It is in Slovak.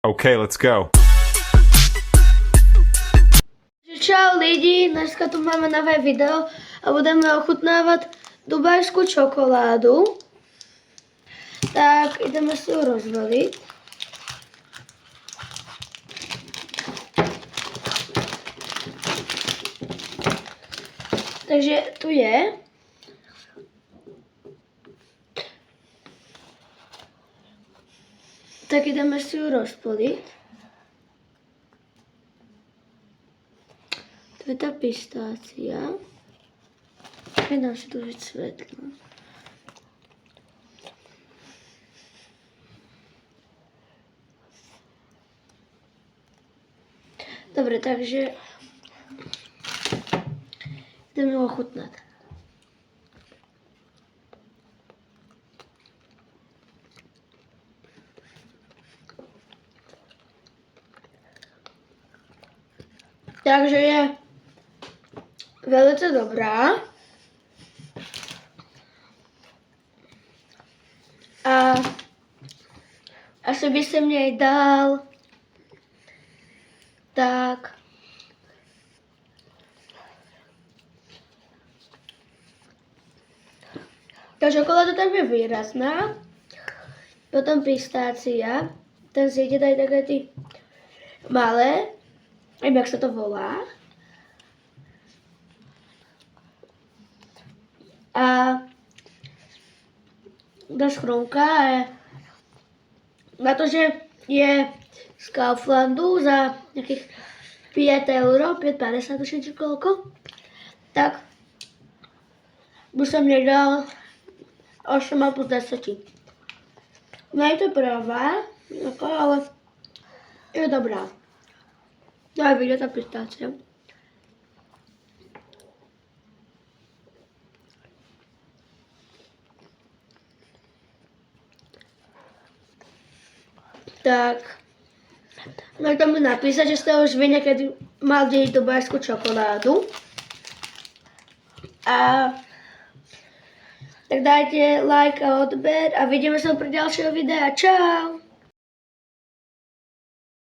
Okay, let's go. Čau lidi, dneska tu máme nové video a budeme ochutnávať dubajskú čokoládu. Tak ideme si ju rozvaliť. Takže tu je. Tak ideme si ju rozpoliť. To je tá pistácia. Nedám si tu žiť svetlo. Dobre, takže ideme ju ochutnať. Takže je velice dobrá. A asi by som jej dal tak tá čokoláda tam je výrazná. Potom pistácia. Ten si ide dať také ty malé. Neviem, jak sa to volá. A tá schrúnka je na to, že je z Kauflandu za nejakých 5 €, 5,50 tuším či koľko, tak by som jej dal 8,5 z 10. Nie je to pravá, ale je dobrá. Daj vidieť tá pistácia. Tak, no tam mi napísať, že ste už vy niekedy mal deť dubajskú čokoládu. A tak dajte like a odber a vidíme sa pri ďalšieho videa. Čau!